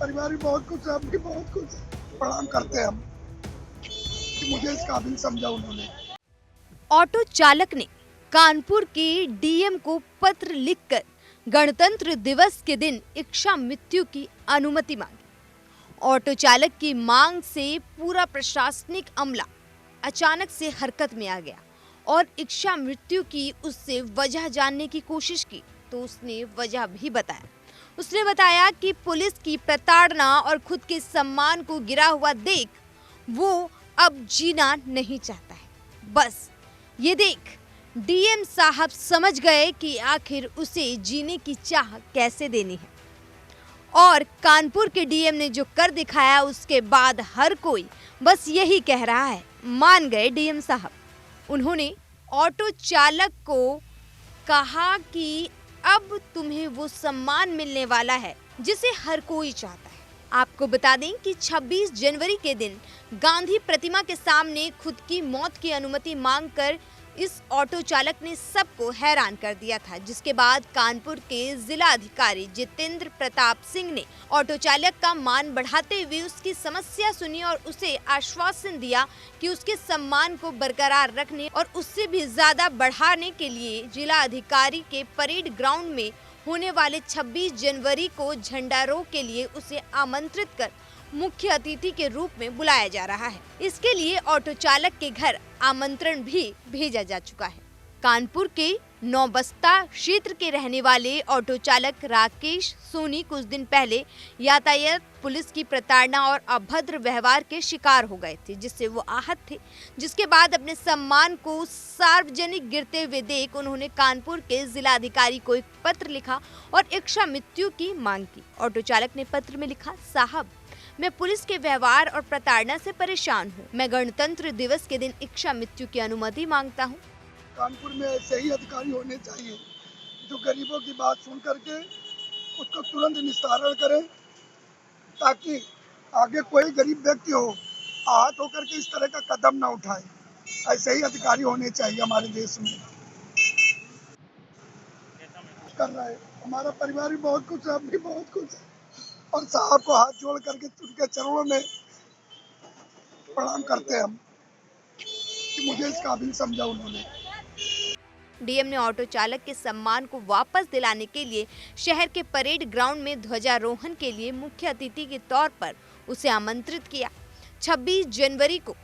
परिवार भी बहुत खुश है, हम भी बहुत खुश हैं। प्रणाम करते हैं हम कि मुझे इस काबिल समझा उन्होंने। ऑटो चालक ने कानपुर के डीएम को पत्र लिखकर गणतंत्र दिवस के दिन इच्छा मृत्यु की अनुमति मांगी। ऑटो चालक की मांग से पूरा प्रशासनिक अमला अचानक से हरकत में आ गया और इच्छा मृत्यु की उससे वजह जानने की कोशिश की तो उसने वजह भी बताया। उसने बताया कि पुलिस की प्रताड़ना और खुद के सम्मान को गिरा हुआ देख वो अब जीना नहीं चाहता है। बस ये देख डीएम साहब समझ गए कि आखिर उसे जीने की चाह कैसे देनी है और कानपुर के डीएम ने जो कर दिखाया उसके बाद हर कोई बस यही कह रहा है, मान गए डीएम साहब। उन्होंने ऑटो चालक को कहा कि अब तुम्हें वो सम्मान मिलने वाला है जिसे हर कोई चाहता है। आपको बता दें कि 26 जनवरी के दिन गांधी प्रतिमा के सामने खुद की मौत की अनुमति मांगकर इस ऑटो चालक ने सबको हैरान कर दिया था, जिसके बाद कानपुर के जिला अधिकारी जितेंद्र प्रताप सिंह ने ऑटो चालक का मान बढ़ाते हुए उसकी समस्या सुनी और उसे आश्वासन दिया कि उसके सम्मान को बरकरार रखने और उससे भी ज्यादा बढ़ाने के लिए जिला अधिकारी के परेड ग्राउंड में होने वाले 26 जनवरी को झंडारों के लिए उसे आमंत्रित कर मुख्य अतिथि के रूप में बुलाया जा रहा है। इसके लिए ऑटो चालक के घर आमंत्रण भी भेजा जा चुका है। कानपुर के नौबस्ता क्षेत्र के रहने वाले ऑटो चालक राकेश सोनी कुछ दिन पहले यातायात पुलिस की प्रताड़ना और अभद्र व्यवहार के शिकार हो गए थे, जिससे वो आहत थे। जिसके बाद अपने सम्मान को सार्वजनिक गिरते हुए देख उन्होंने कानपुर के जिलाधिकारी को एक पत्र लिखा और इच्छा मृत्यु की मांग की। ऑटो चालक ने पत्र में लिखा, साहब मैं पुलिस के व्यवहार और प्रताड़ना से परेशान हूँ। मैं गणतंत्र दिवस के दिन इच्छा मृत्यु की अनुमति मांगता हूँ। कानपुर में ऐसे ही अधिकारी होने चाहिए जो गरीबों की बात सुन करके उसको तुरंत निस्तारण करें, ताकि आगे कोई गरीब व्यक्ति हो आहत होकर के इस तरह का कदम ना उठाए। ऐसे ही अधिकारी होने चाहिए हमारे देश में। कर रहा है हमारा परिवार भी बहुत खुश है, हम भी बहुत खुश हैं और साहब को हाथ जोड़ करके उनके चरणों में प्रणाम करते हैं हम कि मुझे इस काबिल समझा उन्होंने। डीएम ने ऑटो चालक के सम्मान को वापस दिलाने के लिए शहर के परेड ग्राउंड में ध्वजारोहण के लिए मुख्य अतिथि के तौर पर उसे आमंत्रित किया। 26 जनवरी को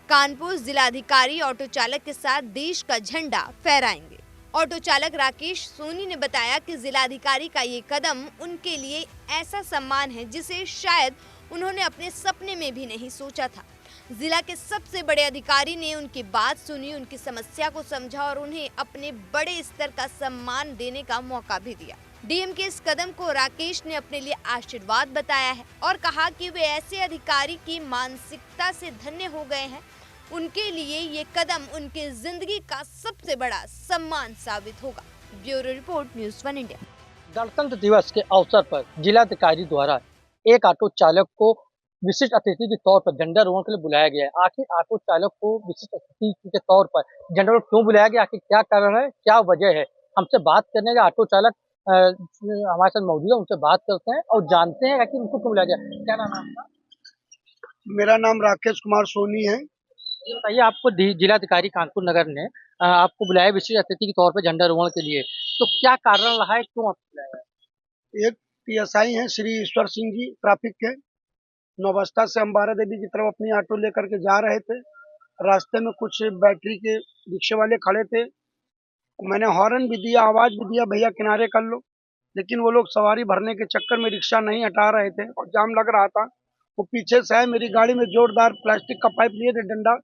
कानपुर जिलाधिकारी ऑटो चालक के साथ देश का झंडा फहराएंगे। ऑटो चालक राकेश सोनी ने बताया कि जिलाधिकारी का ये कदम उनके लिए ऐसा सम्मान है जिसे शायद उन्होंने अपने सपने में भी नहीं सोचा था। जिला के सबसे बड़े अधिकारी ने उनकी बात सुनी, उनकी समस्या को समझा और उन्हें अपने बड़े स्तर का सम्मान देने का मौका भी दिया। डीएम के इस कदम को राकेश ने अपने लिए आशीर्वाद बताया है और कहा कि वे ऐसे अधिकारी की मानसिकता से धन्य हो गए हैं। उनके लिए ये कदम उनकी जिंदगी का सबसे बड़ा सम्मान साबित होगा। Bureau report, news 1 India. गणतंत्र दिवस के अवसर पर जिलाधिकारी द्वारा एक ऑटो चालक को विशिष्ट अतिथि के तौर पर झंडारोहण के लिए बुलाया गया है। आखिर ऑटो चालक को विशिष्ट अतिथि के तौर पर झंडारोहण क्यों बुलाया गया, आखिर क्या कारण है, क्या वजह है, हमसे बात करने का ऑटो चालक हमारे साथ मौजूद है, उनसे बात करते हैं और जानते हैं कि उनको क्यों बुलाया गया। क्या नाम है आपका? मेरा नाम राकेश कुमार सोनी है। ये बताइए, आपको जिलाधिकारी कानपुर नगर ने आपको बुलाया विशिष्ट अतिथि के तौर पर झंडारोहण के लिए, तो क्या कारण रहा है, क्यों आपको बुलाया है? एक पीएसआई हैं श्री ईश्वर सिंह जी, ट्रैफिक के, नौबस्ता से हम बारा देवी की तरफ अपनी ऑटो लेकर के जा रहे थे। रास्ते में कुछ बैटरी के रिक्शे वाले खड़े थे, मैंने हॉर्न भी दिया, आवाज भी दिया, भैया किनारे कर लो, लेकिन वो लोग सवारी भरने के चक्कर में रिक्शा नहीं हटा रहे थे और जाम लग रहा था। वो पीछे से आए, मेरी गाड़ी में जोरदार प्लास्टिक का पाइप लिए थे, डंडा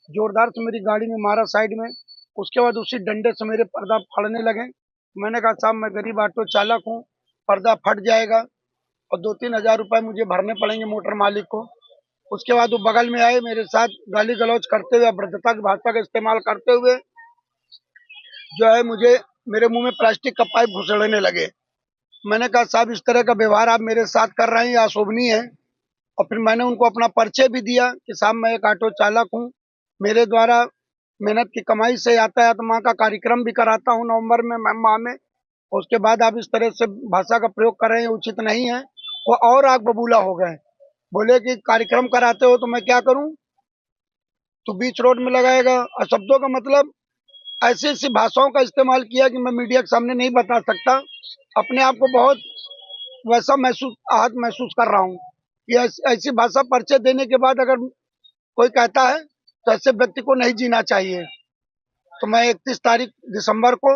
जोरदार से मेरी गाड़ी में मारा साइड में। उसके बाद उसी डंडे से मेरे पर्दा फाड़ने लगे। मैंने कहा साहब मैं गरीब ऑटो चालक हूँ, पर्दा फट जाएगा और 2-3 हजार रुपए मुझे भरने पड़ेंगे मोटर मालिक को। उसके बाद वो बगल में आए, मेरे साथ गाली गलौज करते हुए, अभद्रता की भाषा का इस्तेमाल करते हुए जो है मुझे मेरे मुंह में प्लास्टिक का पाइप घुसेड़ने लगे। मैंने कहा साहब इस तरह का व्यवहार आप मेरे साथ कर रहे हैं, यह अशोभनीय है। और फिर मैंने उनको अपना परिचय भी दिया कि साहब मैं एक ऑटो चालक हूँ, मेरे द्वारा मेहनत की कमाई से यातायात माह का कार्यक्रम भी कराता हूँ नवंबर में माह में। उसके बाद आप इस तरह से भाषा का प्रयोग कर रहे हैं, उचित नहीं है। वो और आग बबूला हो गए। बोले कि कार्यक्रम कराते हो तो मैं क्या करूं, तो बीच रोड में लगाएगा। और शब्दों का मतलब ऐसी ऐसी भाषाओं का इस्तेमाल किया कि मैं मीडिया के सामने नहीं बता सकता। अपने आप को बहुत वैसा महसूस आहत महसूस कर रहा हूँ कि ऐसी भाषा परिचय देने के बाद अगर कोई कहता है तो ऐसे व्यक्ति को नहीं जीना चाहिए। तो मैं 31 तारीख दिसंबर को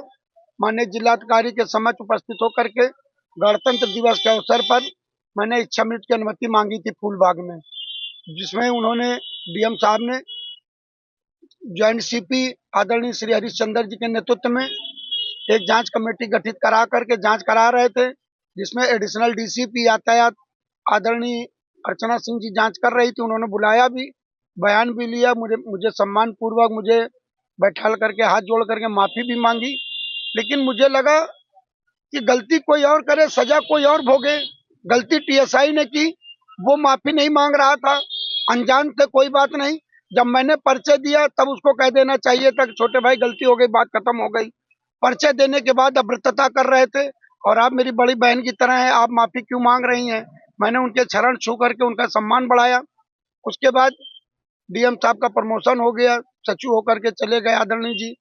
माननीय जिलाधिकारी के समक्ष उपस्थित होकर के गणतंत्र दिवस के अवसर पर मैंने इच्छा मृत्यु की अनुमति मांगी थी फूलबाग में, जिसमें उन्होंने डीएम साहब ने ज्वाइंट सीपी आदरणीय श्री हरिश्चंद्र जी के नेतृत्व में एक जांच कमेटी गठित करा करके जांच करा रहे थे, जिसमें एडिशनल डीसीपी यातायात आदरणीय अर्चना सिंह जी जांच कर रही थी। उन्होंने बुलाया भी, बयान भी लिया, मुझे सम्मान पूर्वक मुझे बैठाल करके हाथ जोड़ करके माफी भी मांगी। लेकिन मुझे लगा कि गलती कोई और करे, सजा कोई और भोगे। गलती टीएसआई ने की, वो माफी नहीं मांग रहा था, अनजान थे, कोई बात नहीं। जब मैंने परिचय दिया तब उसको कह देना चाहिए था कि छोटे भाई गलती हो गई, बात खत्म हो गई। परिचय देने के बाद अभ्रतता कर रहे थे और आप मेरी बड़ी बहन की तरह हैं, आप माफी क्यों मांग रही हैं। मैंने उनके चरण छू करके उनका सम्मान बढ़ाया। उसके बाद डीएम साहब का प्रमोशन हो गया, सचिव होकर के चले गए आदरणीय जी।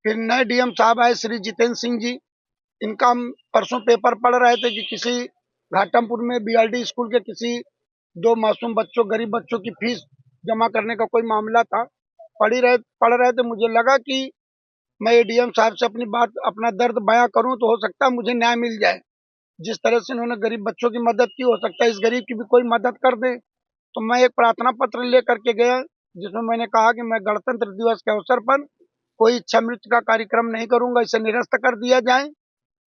फिर नए डीएम साहब आए श्री जितेंद्र सिंह जी। इनका हम परसों पेपर पढ़ रहे थे कि किसी घाटमपुर में बीआरडी स्कूल के किसी दो मासूम बच्चों, गरीब बच्चों की फीस जमा करने का कोई मामला था। पढ़ रहे थे, मुझे लगा कि मैं एडीएम साहब से अपनी बात, अपना दर्द बयां करूं तो हो सकता है मुझे न्याय मिल जाए। जिस तरह से इन्होंने गरीब बच्चों की मदद की, हो सकता है इस गरीब की भी कोई मदद कर दे। तो मैं एक प्रार्थना पत्र लेकर के गया, जिसमें मैंने कहा कि मैं गणतंत्र दिवस के अवसर पर कोई इच्छा मृत्यु का कार्यक्रम नहीं करूंगा, इसे निरस्त कर दिया जाए।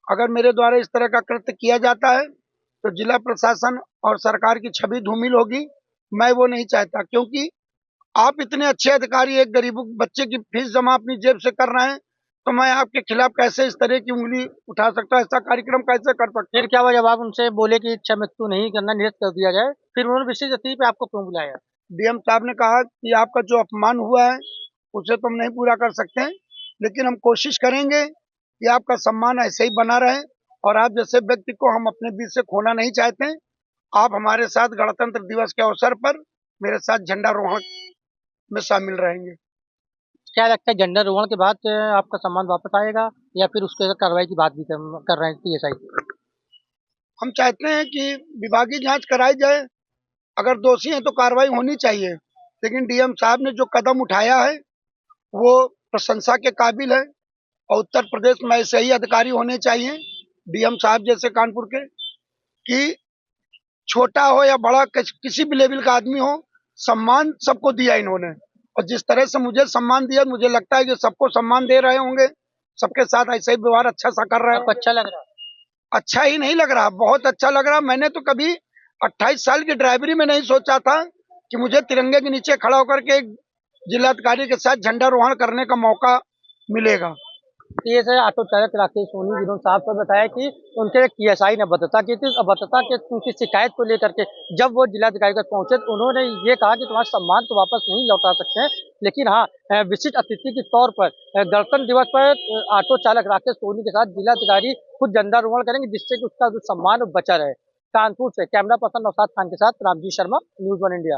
अगर मेरे द्वारा इस तरह का कृत्य किया जाता है तो जिला प्रशासन और सरकार की छवि धूमिल होगी। मैं वो नहीं चाहता, क्योंकि आप इतने अच्छे अधिकारी एक गरीब बच्चे की फीस जमा अपनी जेब से कर रहे हैं, तो मैं आपके खिलाफ कैसे इस तरह की उंगली उठा सकता हूं, ऐसा कार्यक्रम कैसे कर सकता फिर हूं। क्या हुआ जब आप उनसे बोले कि इच्छा मृत्यु नहीं करना, निरस्त कर दिया जाए, फिर उन्होंने विशेष अतिथि पे आपको क्यों बुलाया? डीएम साहब ने कहा कि आपका जो अपमान हुआ है उसे तो हम नहीं पूरा कर सकते हैं, लेकिन हम कोशिश करेंगे कि आपका सम्मान ऐसे ही बना रहे और आप जैसे व्यक्ति को हम अपने बीच से खोना नहीं चाहते हैं। आप हमारे साथ गणतंत्र दिवस के अवसर पर मेरे साथ झंडारोहण में शामिल रहेंगे। क्या लगता है झंडारोहण के बाद आपका सम्मान वापस आएगा या फिर उसके कार्रवाई की बात भी कर रहे हैं टीएसआई? हम चाहते हैं कि विभागीय जांच कराई जाए, अगर दोषी हैं तो कार्रवाई होनी चाहिए। लेकिन डीएम साहब ने जो कदम उठाया है वो प्रशंसा के काबिल है और उत्तर प्रदेश में ऐसे ही अधिकारी होने चाहिए डीएम साहब जैसे कानपुर के, कि छोटा हो या बड़ा किसी भी लेवल का आदमी हो, सम्मान सबको दिया इन्होंने। और जिस तरह से मुझे सम्मान दिया, मुझे लगता है कि सबको सम्मान दे रहे होंगे, सबके साथ ऐसे ही व्यवहार अच्छा सा कर रहे आपको हैं। अच्छा लग रहा है? अच्छा ही नहीं लग रहा, बहुत अच्छा लग रहा। मैंने तो कभी 28 साल की ड्राइवरी में नहीं सोचा था कि मुझे तिरंगे के नीचे खड़ा होकर के एक जिलाधिकारी के साथ झंडारोहण करने का मौका मिलेगा। टीएसआई ऑटो चालक राकेश सोनी जिन्होंने साफ तौर बताया कि उनके टीएसआई ने अभद्रता की थी। अभद्रता के उनकी शिकायत को लेकर के जब वो जिलाधिकारी तक पहुंचे तो उन्होंने ये कहा कि तुम्हारा सम्मान तो वापस नहीं लौटा सकते हैं, लेकिन हाँ विशिष्ट अतिथि के तौर पर गणतंत्र दिवस पर ऑटो चालक राकेश सोनी के साथ जिलाधिकारी खुद झंडारोहण करेंगे, जिससे कि उसका जो सम्मान बचा रहे। कानपुर से कैमरा पर्सन नौशाद खान के साथ रामजी शर्मा, न्यूज़ 1 इंडिया।